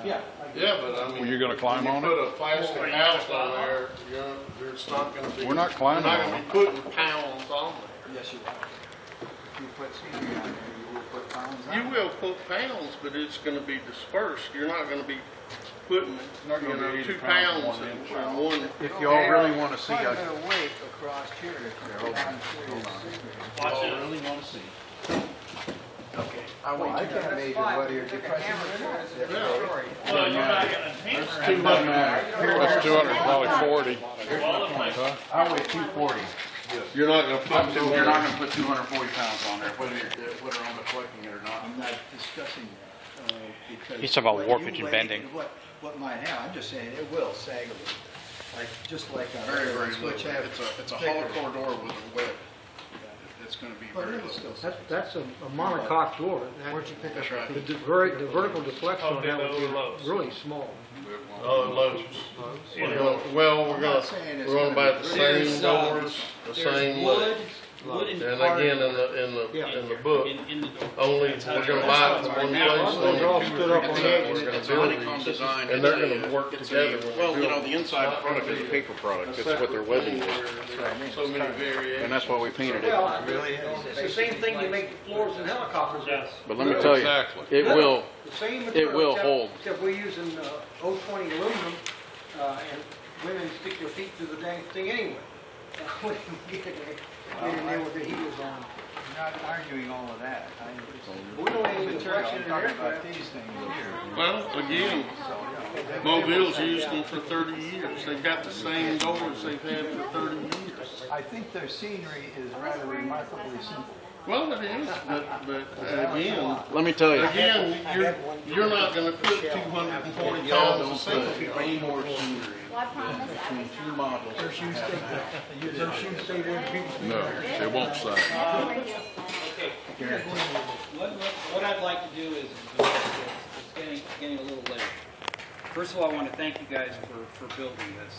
Yeah. Yeah, but I mean. Well, you're gonna climb on it? Put a plastic house on there, you know, it's not gonna be. We're not climbing You're on not gonna it. be putting pounds on there. Yes, you will. If you put scenery on there, you will put pounds on You it. will put pounds, but it's gonna be dispersed. You're not gonna be putting, not you gonna know, be 2 80 pounds pounds on in one. If y'all really want to see, Quite a bit of weight across here if you're on serious scenery. y'all really want to see. Okay. I can't measure whether you're depressing or not. That's a story. Well, you're not gonna hammer That's it. too much. That's 200, probably 40. Well, if I- Huh? I weigh 240. You're not gonna put. You're not gonna put 240 pounds on there, whether you're on the collecting it or not. I'm not discussing that, because. He's talking about what warpage you and weigh bending. and What might happen, I'm just saying it will sag a little. Like, just like on Very, very railroads, which little. have. It's a thicker- hollow corridor with a web. It's gonna be But very it'll little. still. That's a monocoque door. Where'd you pick up? That's right. The vertical deflection on that would be really small. Oh, loads. Well, we're I'm gonna, not saying it's we're gonna buy the There's, same doors, the same. wood And and again, in the book, in the door. only, we're gonna buy it from one place. Those are all stood up on the edge. We're gonna It's a build honeycomb these, design. and they're gonna work together. Well, you know, the inside product is a paper product. That's what their webbing is. So many variations. And that's why we painted it. Well, it's the same thing you make floors in helicopters with. But let me tell you, Exactly. it will, The same it material, will except- hold. Except we're using 020 aluminum, and women stick their feet through the dang thing anyway. When you get in there with the heaters on. I'm not arguing all of that. We don't have any interaction in I'm talking there. about these things here. Well, again, Mobile's used them for 30 years. They've got the same doors they've had for 30 years. I think their scenery is rather remarkably simple. Well, it is, but again, Let me tell you. you're not gonna put 240 pounds of scenery on Any more scenery Well, I promise I between was two models. Their shoes stay there and people. No, it won't sag. Okay. What I'd like to do is, it's getting a little late. First of all, I want to thank you guys for building this.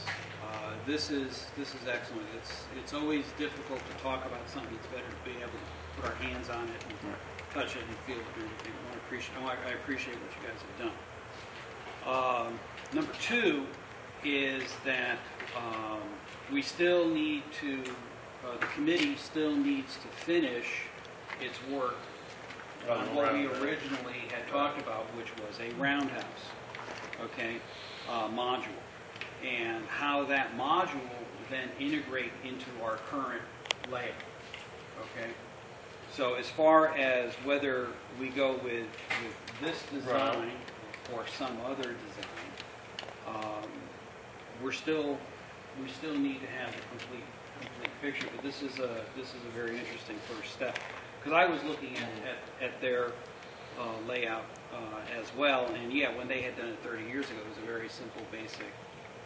This is excellent. It's always difficult to talk about something. It's better to be able to put our hands on it and touch it and feel it and everything. I appreciate what you guys have done. Number two is that we still need to, the committee still needs to finish its work on what we originally had talked about, which was a roundhouse, okay, module, and how that module will then integrate into our current layout, okay? So as far as whether we go with this design or some other design, we still need to have the complete picture. But this is a very interesting first step, because I was looking at their layout as well, and yeah, when they had done it 30 years ago, it was a very simple, basic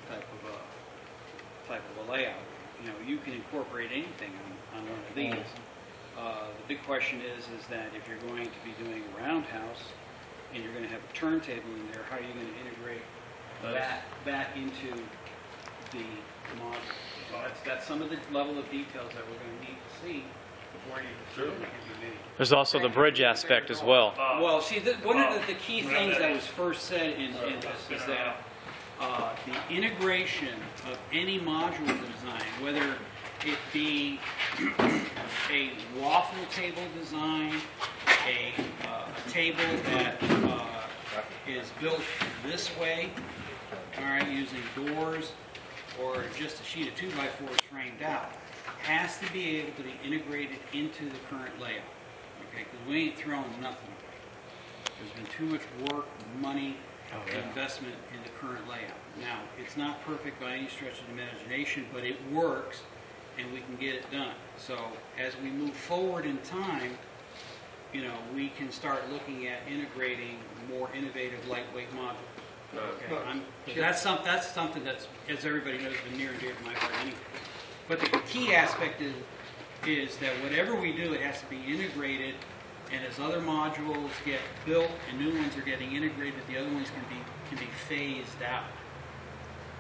type of a layout. You know, you can incorporate anything on one of these. The big question is that if you're going to be doing a roundhouse and you're going to have a turntable in there, how are you going to integrate that into the model? So that's some of the level of details that we're going to need to see before you can be made. There's also the bridge aspect as well. Well, see, one of the key things that was first said in this is that the integration of any module design, whether it be a waffle table design, a table that is built this way, all right, using doors, or just a sheet of 2x4s framed out, has to be able to be integrated into the current layout, okay? Because we ain't throwing nothing away. There's been too much work, money, investment in the current layout. Now, it's not perfect by any stretch of the imagination, but it works, and we can get it done. So as we move forward in time, you know, we can start looking at integrating more innovative, lightweight modules. Okay, that's something that's, as everybody knows, been near and dear to my heart anyway. But the key aspect is that whatever we do, it has to be integrated, and as other modules get built and new ones are getting integrated, the other ones can be phased out.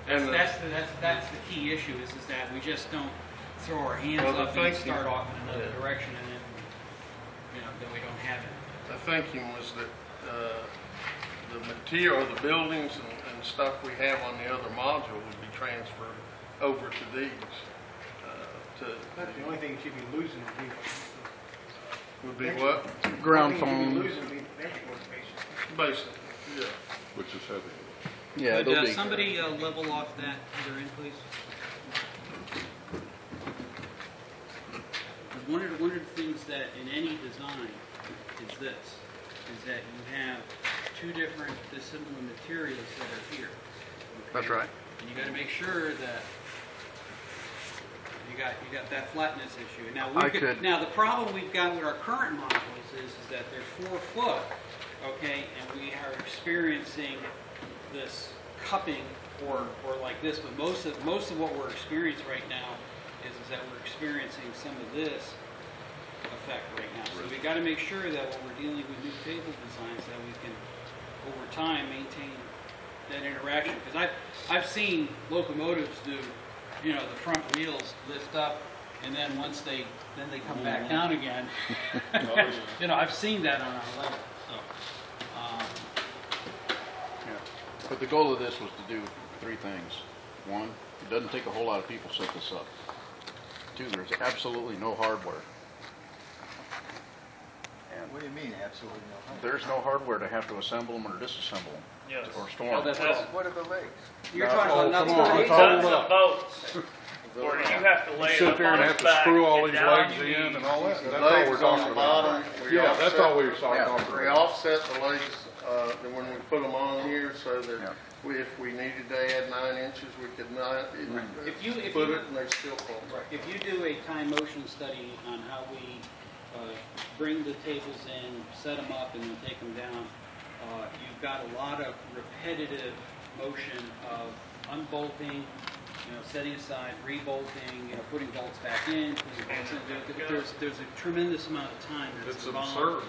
That's the key issue is that we just don't throw our hands up and start off in another direction, and then then we don't have it. The thinking was that the material, the buildings and stuff we have on the other module would be transferred over to these. That's the only thing you should be losing Would be what? Ground phone. phone. Losing would be bench workstation. Basically, yeah. Which is heavy. Yeah, Could it'll be. somebody level off that other end, please? One of the things that in any design is this, is that you have two different dissimilar materials that are here. Okay? That's right. And you got to make sure that you got that flatness issue. Now now the problem we've got with our current modules is that they're 4 foot, okay, and we are experiencing this cupping or like this. But most of what we're experiencing right now is that we're experiencing some of this effect right now. So we got to make sure that when we're dealing with new table designs, that we can over time maintain that interaction. Because I've seen locomotives do, you know, the front wheels lift up, and then once they come back down again. You know, I've seen that on our level. So, Yeah. But the goal of this was to do 3 things. 1, it doesn't take a whole lot of people to set this up. 2, there's absolutely no hardware. And What do you mean, absolutely no hardware? there's no hardware to have to assemble them or disassemble them. Yes. Or store them. What are the legs? You're talking about nuts come on, and let's bolts. hold Nuts and bolts, where you have to lay it Sit up there on and its have to back screw all and these down legs you in need. and all that. The That's all we're legs on talking the about. bottom. we Yeah, that's all we were offset- talking We about. offset the legs when we put them on here, so that if we needed to add 9 inches, we could not If you put it, and they still fall. if you do a time motion study on how we bring the tables in, set them up, and then take them down, you've got a lot of repetitive motion of unbolting, you know, setting aside, rebolting, you know, putting bolts back in, putting bolts in. There's a tremendous amount of time that's It's involved. absurd.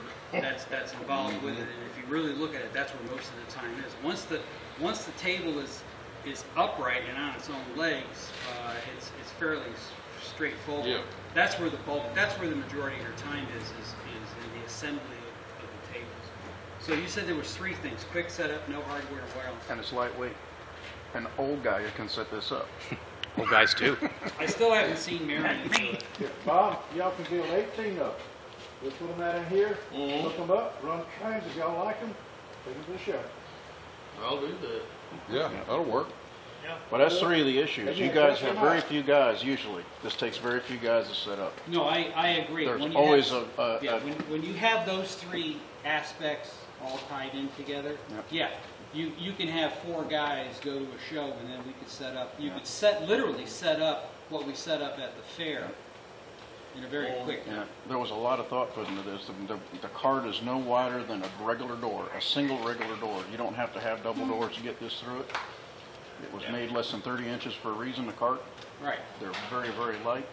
That's involved with it, and if you really look at it, that's where most of the time is. Once the table is upright and on its own legs, it's fairly straightforward. Yeah. That's where the majority of your time is in the assembly of the tables. So you said there was 3 things: quick setup, no hardware, and what else? And it's lightweight. An old guy can set this up. Old guys too. I still haven't seen Marion do it. Bob, y'all can build 18 of them. We'll put them out in here, hook them up, run trains. If y'all like them, take them to the show. I'll do that. Yeah, that'll work. But that's 3 of the issues. You guys have very few guys usually. This takes very few guys to set up. No, I agree. There's When you always have, when you have those 3 aspects all tied in together, you can have 4 guys go to a show, and then we could set up. You could literally set up what we set up at the fair in a very quick time. There was a lot of thought put into this. The cart is no wider than a regular door, a single regular door. You don't have to have double doors to get this through it. It was made less than 30 inches for a reason, the cart. Right. They're very, very light.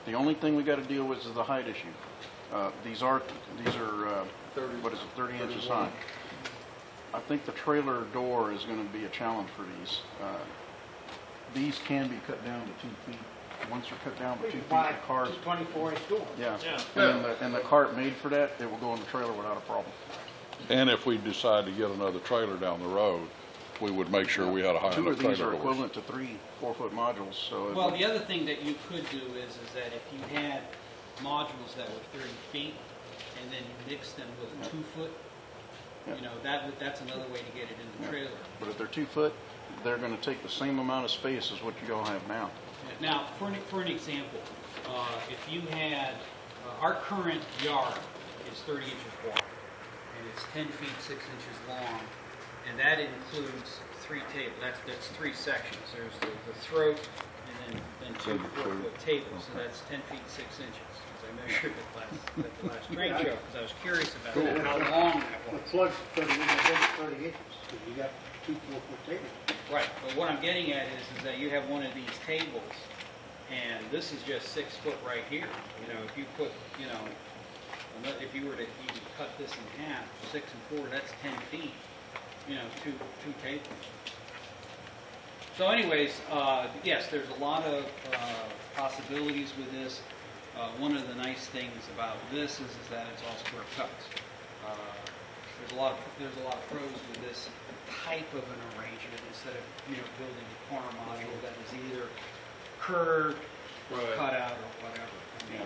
The only thing we got to deal with is the height issue. These are what is it, 30 inches high. I think the trailer door is going to be a challenge for these. These can be cut down to 2 feet. Once they're cut down to 2 feet, the cart. 24-inch doors. Yeah. And the cart made for that, it will go in the trailer without a problem. And if we decide to get another trailer down the road, we would make sure we had a high 2 enough of these trailer are doors. equivalent to 3 4-foot modules. So Well, the other thing that you could do is that if you had modules that were 30 feet, and then you mixed them with a 2-foot, you know, that's another way to get it in the trailer. But if they're 2 foot, they're going to take the same amount of space as what you all have now. Now, for an example, if you had, our current yard is 30 inches wide, and it's 10 feet 6 inches long, and that includes 3 tables. That's 3 sections. There's the throat, and then 2 4-foot tables, so that's 10 feet 6 inches. As I measured at the last train show, because I was curious about how long that The was. plug's 30 inches, because you got 2 4-foot tables. Right, but what I'm getting at is that you have one of these tables, and this is just 6 foot right here. You know, if you put, you know, if you were to even cut this in half, 6 and 4, that's 10 feet. You know, two tables. So anyways, yes, there's a lot of possibilities with this. One of the nice things about this is that it's all square cuts. There's a lot of pros with this type of an arrangement instead of, building a corner module that is either curved or cut out or whatever. I mean,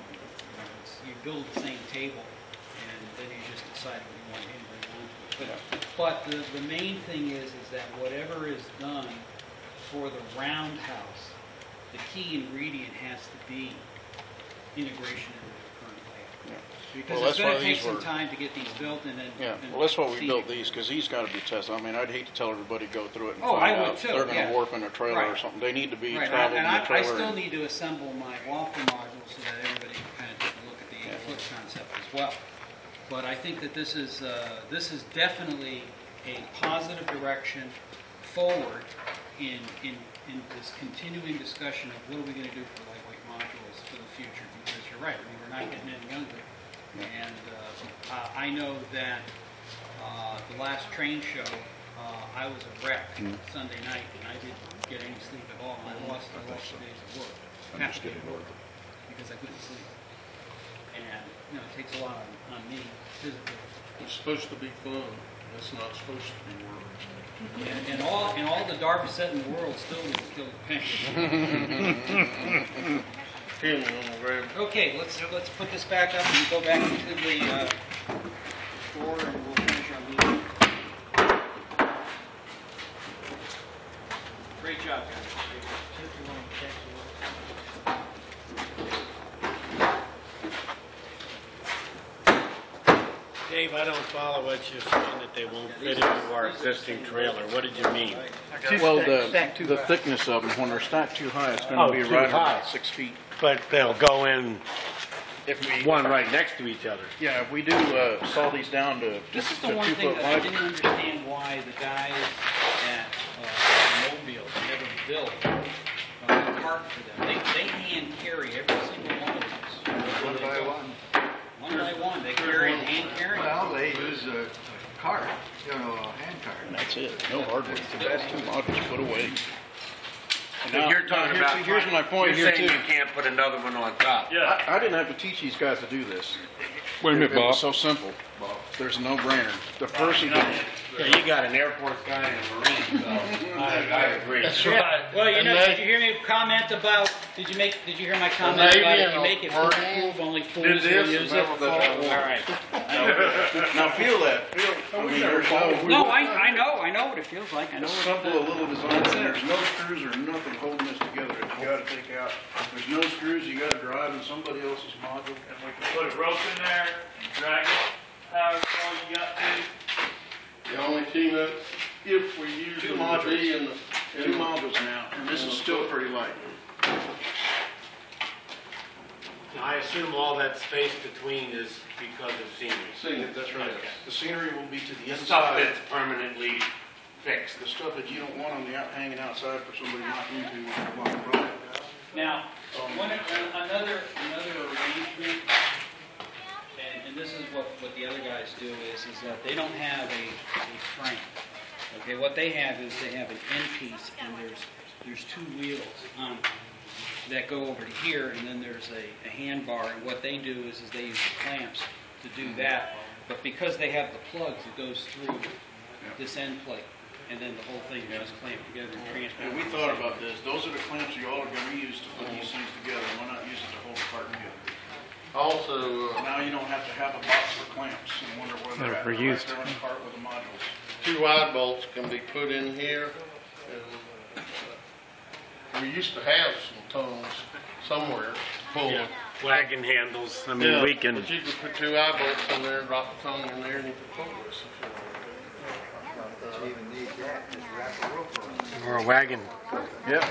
you build the same table and then you just decide what you want in or you want to. But the main thing is that whatever is done for the roundhouse, the key ingredient has to be integration into the current layout. Because Well, it's that's going why to take these some were- time to get these built and then. Yeah, and well, that's why we see built it. these, because these gotta be tested. I mean, I'd hate to tell everybody to go through it and Oh, I find would out too, they're yeah. gonna warp in a trailer or Right. something. They need to be Right, traveled in and a I trailer. still need to assemble my walk-through module so that everybody can kind of take a look at the 8-foot concept as well. But I think that this is definitely a positive direction forward in this continuing discussion of what are we going to do for lightweight modules for the future. Because you're right, I mean, we're not getting any younger. And I know that the last train show, I was a wreck Sunday night, and I didn't get any sleep at all. I lost the days of work, half a day of work, because I couldn't sleep. And it takes a lot on me physically. It's supposed to be fun. It's not supposed to be work. And all the Darbyset in the world still didn't kill the pain. Kenny, I'm gonna grab Okay, let's put this back up and go back into the store and we'll finish our meeting. Great job, guys. Dave, I don't follow what you're saying that they won't fit into our existing trailer. What did you mean? Well, the thickness of them, when they're stacked too high, it's gonna Oh, be too right high. about 6 feet. But they'll go in If we, one right next to each other. yeah, if we do saw these down to This just is to the one 2 thing foot that I wide. didn't understand why the guys at Mobile never built a cart for them. They hand carry every single one of these. One by one. One by one, they carry and hand carry. Well, they use a cart, a hand cart. And that's it, no hardware. That's 2 modules put away. And So now- you're talking now, about. here's my point You're here saying too. you can't put another one on top. Yeah. I didn't have to teach these guys to do this. Wait a minute, It Bob. was so simple. There's a no-brainer. The person that, Yeah, you got an Air Force guy and a Marine, so I agree. That's right. Well, And did you hear me comment about, did you hear my comment Navy about if and you make it Marine foolproof, only did fools will this use and it? never All fought. right. now feel that, I mean, there's no, No, I know what it feels like, I know it's what simple, a little design, and there's no screws or nothing holding this together. You gotta take out, there's no screws, you gotta drive in somebody else's module. And we can put a rope in there, drag it, however far you got to. The only key that if we use 2 them to modules, be in the, 2 modules now, and this is still pretty light. I assume all that space between is because of scenery. See, That's right. The scenery will be to the The stuff inside. that's permanently fixed. The stuff that you don't want on the hanging outside for somebody to knock into while you're running. Now, another arrangement, and this is what the other guys do is that they don't have a frame. Okay, what they have is they have an end piece, and there's 2 wheels on it that go over to here, and then there's a handbar. And what they do is they use the clamps to do that. But because they have the plugs, it goes through this end plate, and then the whole thing is clamped together and transported. And we thought about this. Those are the clamps you all are gonna use to put these things together. Why not use it to hold the cart together? also, Now you don't have to have a box for clamps and wonder where they're at. They're right there in the cart with the modules. 2 wide bolts can be put in here. And we used to have some tongues somewhere full Yeah, of. wagon handles. I mean, Yeah, we can. But you could put 2 wide bolts in there, drop the tongue in there, and you could pull this if you wanted. You even need that, just wrap a rope around it. Or a wagon. Yeah.